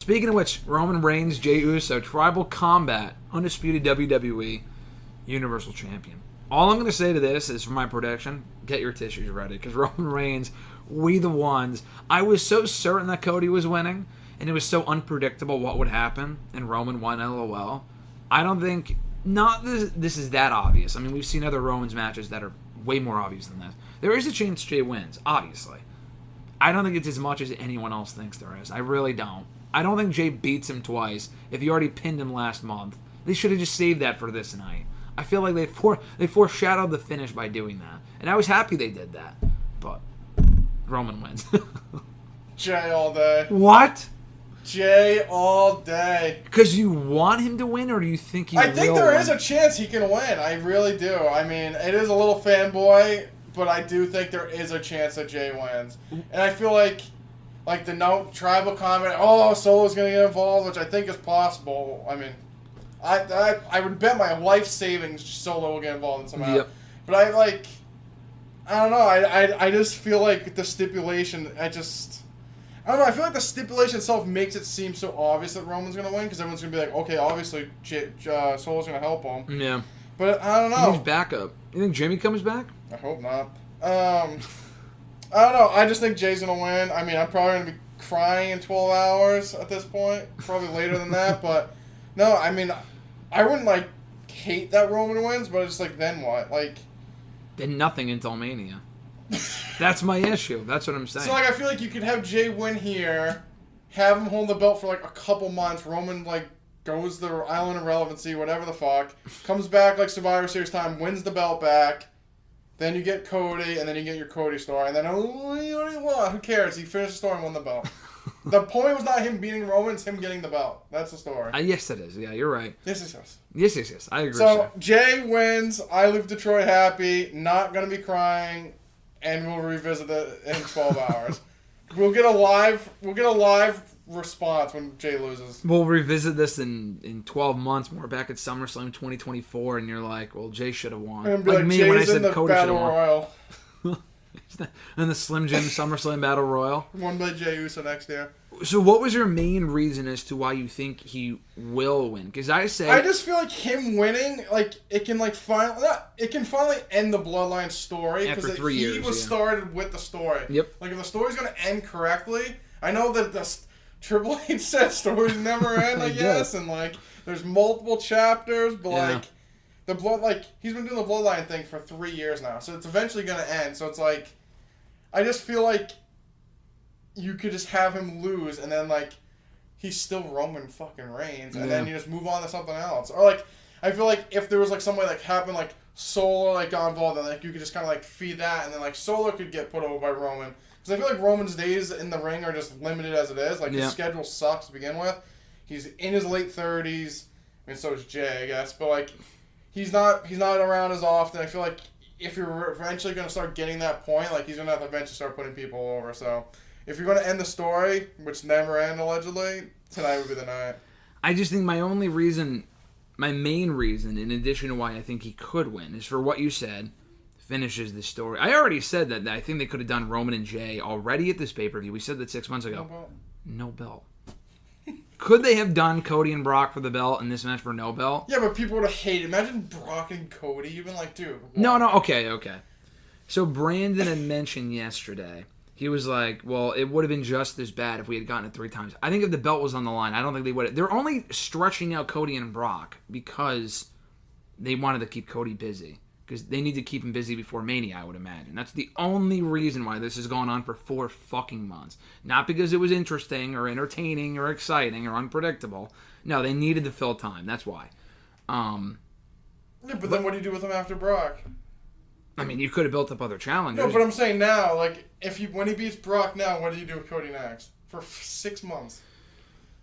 Speaking of which, Roman Reigns, Jey Uso, Tribal Combat, Undisputed WWE Universal Champion. All I'm going to say to this is, for my prediction, get your tissues ready, because Roman Reigns, we the ones. I was so certain that Cody was winning, and it was so unpredictable what would happen, and Roman won, LOL. I don't think, this is that obvious. I mean, we've seen other Roman's matches that are way more obvious than this. There is a chance Jey wins, obviously. I don't think it's as much as anyone else thinks there is. I really don't. I don't think Jey beats him twice if he already pinned him last month. They should have just saved that for this night. I feel like they foreshadowed the finish by doing that. And I was happy they did that. But Roman wins. Jey all day. What? Jey all day. Because you want him to win, or do you think he will? I think there is a chance he can win. I really do. I mean, it is a little fanboy, but I do think there is a chance that Jey wins. And I feel like the tribal comment, Solo's going to get involved, which I think is possible. I mean, I would bet my life savings Solo will get involved in somehow. Yep. But I don't know. I just feel like the stipulation, I don't know. I feel like the stipulation itself makes it seem so obvious that Roman's going to win, because everyone's going to be like, okay, obviously Solo's going to help him. Yeah. But I don't know. He's backup. You think Jimmy comes back? I hope not. I don't know. I just think Jey's going to win. I mean, I'm probably going to be crying in 12 hours at this point. Probably later than that. But, no, I mean, I wouldn't, hate that Roman wins, but it's then what? Then nothing until Mania. That's my issue. That's what I'm saying. So, I feel like you could have Jey win here, have him hold the belt for, a couple months. Roman, goes to the Island of Relevancy, whatever the fuck. Comes back, Survivor Series time, wins the belt back. Then you get Cody, and then you get your Cody story. And then, what do you want? Who cares? He finished the story and won the belt. The point was not him beating Roman, it's him getting the belt. That's the story. Yes, it is. Yeah, you're right. Yes. Yes. I agree. So, Jey wins. I leave Detroit happy. Not going to be crying. And we'll revisit it in 12 hours. We'll get a live response when Jey loses. We'll revisit this in 12 months when we're back at SummerSlam 2024, and you're like, well, Jey should have won. And be like me when I said Cody should have won. Royal. And the Slim Jim SummerSlam Battle Royal. Won by Jey Uso next year. So what was your main reason as to why you think he will win? Because I just feel like him winning, it can finally end the Bloodline story. After 3 years, he was started with the story. Yep. If the story's going to end correctly, I know that the Triple H said stories never end, I guess, and there's multiple chapters, but he's been doing the Bloodline thing for 3 years now, so it's eventually going to end. So it's I just feel like you could just have him lose, and then he's still Roman fucking Reigns, and then you just move on to something else. Or I feel like if there was somebody happened, Solo got involved, and you could just kind of feed that, and then Solo could get put over by Roman. Because I feel like Roman's days in the ring are just limited as it is. His schedule sucks to begin with. He's in his late 30s. I mean, so is Jey, I guess. But, he's not around as often. I feel like if you're eventually going to start getting that point, he's going to have to eventually start putting people over. So, if you're going to end the story, which never end, allegedly, tonight would be the night. I just think my main reason, in addition to why I think he could win, is for what you said. Finishes the story. I already said that I think they could have done Roman and Jey already at this pay-per-view. We said that 6 months ago. No belt. Could they have done Cody and Brock for the belt and this match for no belt? Yeah, but people would have hated. Imagine Brock and Cody. You've been dude. What? No. Okay. So Brandon had mentioned yesterday. He was like, well, it would have been just as bad if we had gotten it 3 times. I think if the belt was on the line, I don't think they would have. They're only stretching out Cody and Brock because they wanted to keep Cody busy. Because they need to keep him busy before Mania, I would imagine. That's the only reason why this has gone on for 4 fucking months. Not because it was interesting or entertaining or exciting or unpredictable. No, they needed to fill time. That's why. Yeah, but then what do you do with him after Brock? I mean, you could have built up other challenges. No, but I'm saying now, when he beats Brock now, what do you do with Cody next? For 6 months.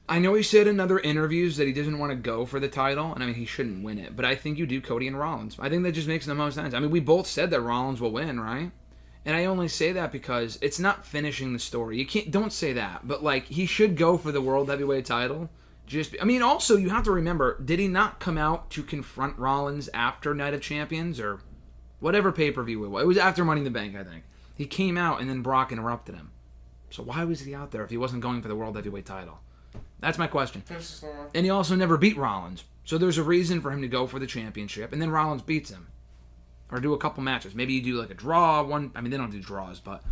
I know he said in other interviews that he doesn't want to go for the title, and I mean, he shouldn't win it. But I think you do Cody and Rollins. I think that just makes the most sense. I mean, we both said that Rollins will win, right? And I only say that because it's not finishing the story. Don't say that. But, he should go for the World Heavyweight title. Also, you have to remember, did he not come out to confront Rollins after Night of Champions or whatever pay-per-view it was? It was after Money in the Bank, I think. He came out, and then Brock interrupted him. So why was he out there if he wasn't going for the World Heavyweight title? That's my question. Finish the story. And he also never beat Rollins. So there's a reason for him to go for the championship, and then Rollins beats him. Or do a couple matches. Maybe you do like a draw, they don't do draws, but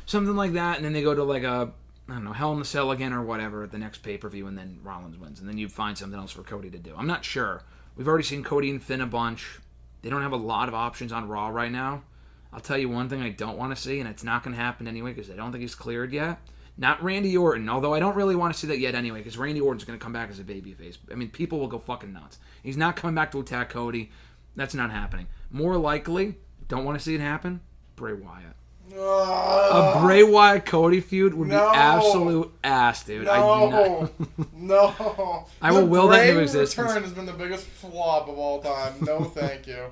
something like that, and then they go to like a, I don't know, Hell in a Cell again or whatever at the next pay-per-view, and then Rollins wins. And then you find something else for Cody to do. I'm not sure. We've already seen Cody and Finn a bunch. They don't have a lot of options on Raw right now. I'll tell you one thing I don't want to see, and it's not going to happen anyway because I don't think he's cleared yet. Not Randy Orton, although I don't really want to see that yet anyway because Randy Orton's going to come back as a babyface. I mean, people will go fucking nuts. He's not coming back to attack Cody. That's not happening. More likely, don't want to see it happen, Bray Wyatt. A Bray Wyatt Cody feud would be absolute ass, dude. No. I will will that into existence. Bray return has been the biggest flop of all time. No, thank you.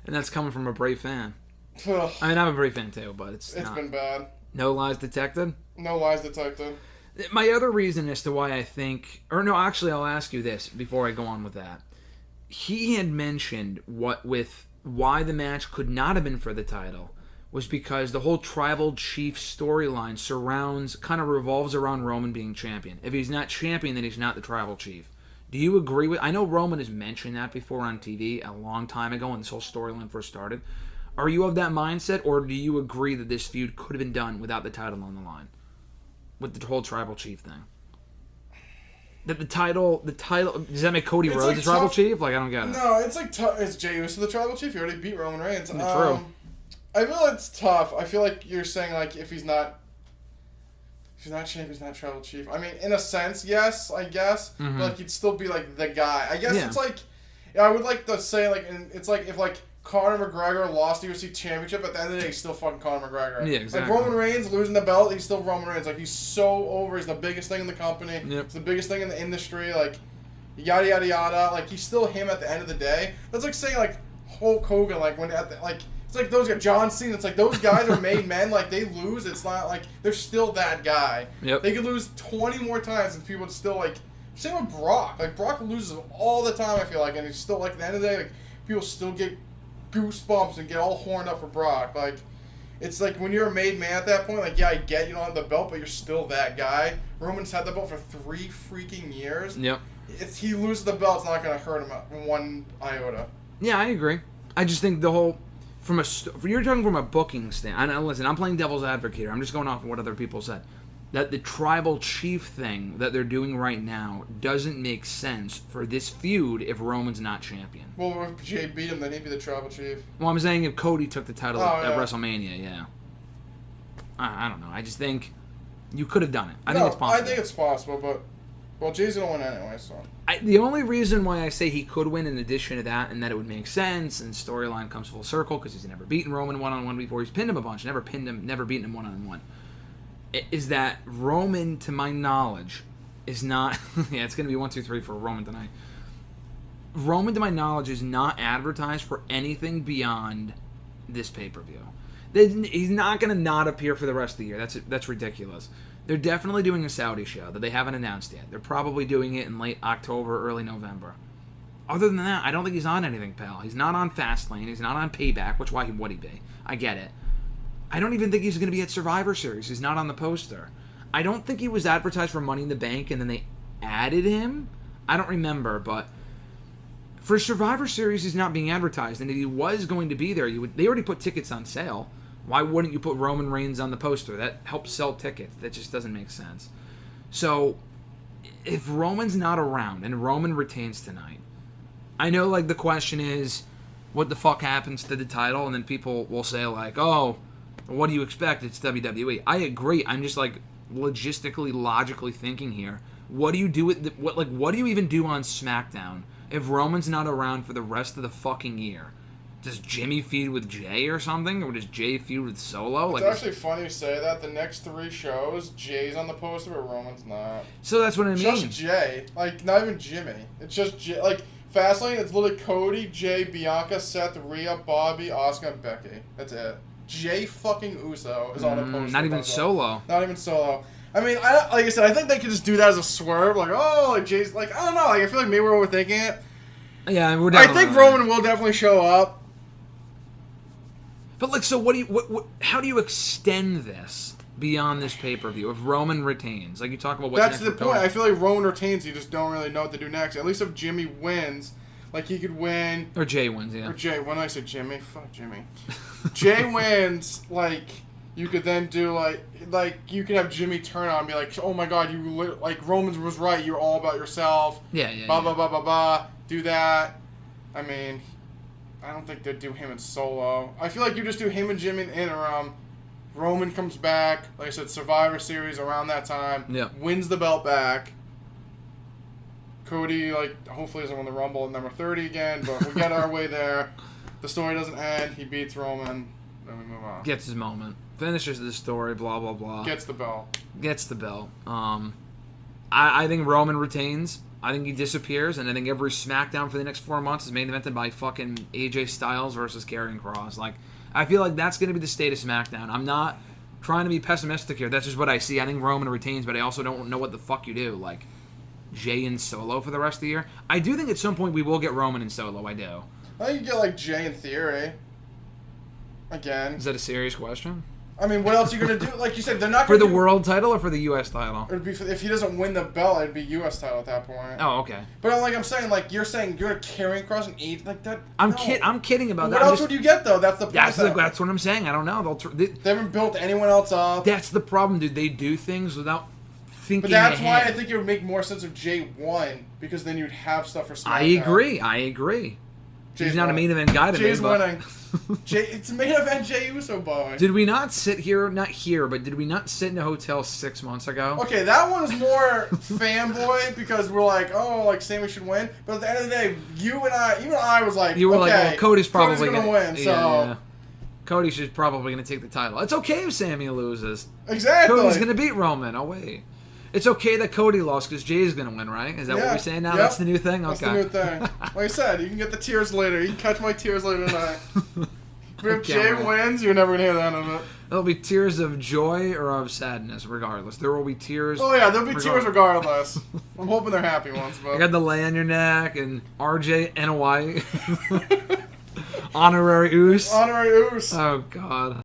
And that's coming from a Bray fan. I mean, I'm a Bray fan too, but it's been bad. No lies detected? No lies detected. My other reason as to why I think... Or no, actually, I'll ask you this before I go on with that. He had mentioned why the match could not have been for the title was because the whole Tribal Chief storyline kind of revolves around Roman being champion. If he's not champion, then he's not the Tribal Chief. Do you agree with... I know Roman has mentioned that before on TV a long time ago when this whole storyline first started. Are you of that mindset, or do you agree that this feud could have been done without the title on the line? With the whole Tribal Chief thing? That the title, does that make Cody Rhodes like the Tribal Chief? Like, I don't get it. No, it's like, it's Jey Uso the Tribal Chief. He already beat Roman Reigns. True. I feel it's tough. I feel like you're saying, like, if he's not champ, he's not Tribal Chief. I mean, in a sense, yes, I guess. Mm-hmm. But, like, he'd still be, like, the guy. I guess it's like, I would like to say, like, it's like if, like, Conor McGregor lost the UFC Championship, at the end of the day, he's still fucking Conor McGregor. Yeah, exactly. Like, Roman Reigns losing the belt, he's still Roman Reigns. Like, he's so over. He's the biggest thing in the company. Yep. It's the biggest thing in the industry. Like, yada, yada, yada. Like, he's still him at the end of the day. That's like saying, like, Hulk Hogan, like, when it's like those guys, John Cena, it's like those guys are made men. Like, they lose. It's not like they're still that guy. Yep. They could lose 20 more times and people would still, like, same with Brock. Like, Brock loses all the time, I feel like, and he's still, like, at the end of the day, like, people still get goosebumps and get all horned up for Brock. Like, it's like when you're a made man at that point, like, yeah, I get you don't have the belt, but you're still that guy. Roman's had the belt for 3 freaking years. Yep. If he loses the belt, it's not going to hurt him one iota. Yeah, I agree. I just think the whole... You're talking from a booking stand. Listen, I'm playing devil's advocate here. I'm just going off of what other people said. That the Tribal Chief thing that they're doing right now doesn't make sense for this feud if Roman's not champion. Well, if Jey beat him, then he'd be the Tribal Chief. Well, I'm saying if Cody took the title at WrestleMania, yeah. I don't know. I just think you could have done it. I think it's possible. I think it's possible, but... Well, Jay's going to win anyway, so... The only reason why I say he could win in addition to that, and that it would make sense, and storyline comes full circle, because he's never beaten Roman one-on-one before. He's pinned him a bunch, never beaten him one-on-one. Is that Roman, to my knowledge, is not... yeah, it's going to be 1, 2, 3 for Roman tonight. Roman, to my knowledge, is not advertised for anything beyond this pay-per-view. He's not going to not appear for the rest of the year. That's ridiculous. They're definitely doing a Saudi show that they haven't announced yet. They're probably doing it in late October, early November. Other than that, I don't think he's on anything, pal. He's not on Fastlane. He's not on Payback, which why would he be? I get it. I don't even think he's going to be at Survivor Series. He's not on the poster. I don't think he was advertised for Money in the Bank and then they added him. I don't remember, but for Survivor Series, he's not being advertised. And if he was going to be there, they already put tickets on sale. Why wouldn't you put Roman Reigns on the poster? That helps sell tickets. That just doesn't make sense. So, if Roman's not around and Roman retains tonight, I know, like, the question is, what the fuck happens to the title? And then people will say, like, oh, what do you expect? It's WWE. I agree. I'm just, like, logistically, logically thinking here. What do you do with what do you even do on SmackDown if Roman's not around for the rest of the fucking year? Does Jimmy feud with Jey or something? Or does Jey feud with Solo? It's actually funny you say that. The next 3 shows, Jay's on the poster, but Roman's not. So that's what I mean. Just Jey. Like, not even Jimmy. It's just Jey. Like, Fastlane, it's literally Cody, Jey, Bianca, Seth, Rhea, Bobby, Asuka, and Becky. That's it. Jey fucking Uso is on the poster. Not even Solo. Not even Solo. I mean, like I said, I think they could just do that as a swerve. Like, oh, like Jay's... Like, I don't know. Like, I feel like maybe we're overthinking it. Yeah, we're definitely... I think Roman will definitely show up. But, like, so how do you extend this, beyond this pay-per-view if Roman retains? Like you talk about what's That's next the for point. Cody. I feel like Roman retains, you just don't really know what to do next. At least if Jimmy wins, like he could win. Or Jey wins, yeah. Or Jey. When I say Jimmy, fuck Jimmy. Jey wins, like you could then do like you could have Jimmy turn on and be like, oh my god, like Roman was right. You're all about yourself. Yeah. Blah blah blah blah blah. Do that. I mean, I don't think they'd do him in Solo. I feel like you just do him and Jimmy in interim. Roman comes back, like I said, Survivor Series around that time. Yeah. Wins the belt back. Cody, like, hopefully doesn't win the Rumble at number 30 again, but we get our way there. The story doesn't end. He beats Roman. Then we move on. Gets his moment. Finishes the story, blah, blah, blah. Gets the belt. Gets the belt. I think Roman retains. I think he disappears, and I think every SmackDown for the next 4 months is main evented by fucking AJ Styles versus Karrion Kross. Like, I feel like that's going to be the state of SmackDown. I'm not trying to be pessimistic here. That's just what I see. I think Roman retains, but I also don't know what the fuck you do. Like, Jey and Solo for the rest of the year. I do think at some point we will get Roman and Solo. I do. I think you get, like, Jey in theory. Again. Is that a serious question? I mean, what else are you going to do? Like you said, they're not For going to the world title or for the U.S. title? It'd be if he doesn't win the belt, it'd be U.S. title at that point. Oh, okay. But like I'm saying, like you're saying, you're carrying across an eight like that. I'm no. I'm kidding about What that. else would you get though? That's the point. That's what I'm saying. I don't know. They haven't built anyone else up. That's the problem, dude. They do things without thinking. But that's why ahead. I think it would make more sense if Jey won, because then you'd have stuff for SmackDown. I agree. Jey's He's not winning. a main event guy to Jey's me. But... winning. It's main event Jey Uso, boy. Did we not sit here? Not here, but did we not sit in a hotel 6 months ago? Okay, that one is more fanboy because we're like, oh, like Sammy should win. But at the end of the day, even I was like, You were like, well, Cody's probably gonna win. So yeah. Cody should probably gonna take the title. It's okay if Sammy loses. Exactly. Cody's gonna beat Roman. Oh wait. It's okay that Cody lost because Jay's going to win, right? Is that what we're saying now? Yep. That's the new thing? Okay. That's the new thing. Like I said, you can get the tears later. You can catch my tears later tonight. If Jey wins, you're never going to hear the end of it. There'll be tears of joy or of sadness, regardless. There will be tears. Oh, yeah, there'll be tears regardless. I'm hoping they're happy ones. But. I got the lay on your neck and RJ NY. Honorary Oos. Honorary Oos. Oh, God.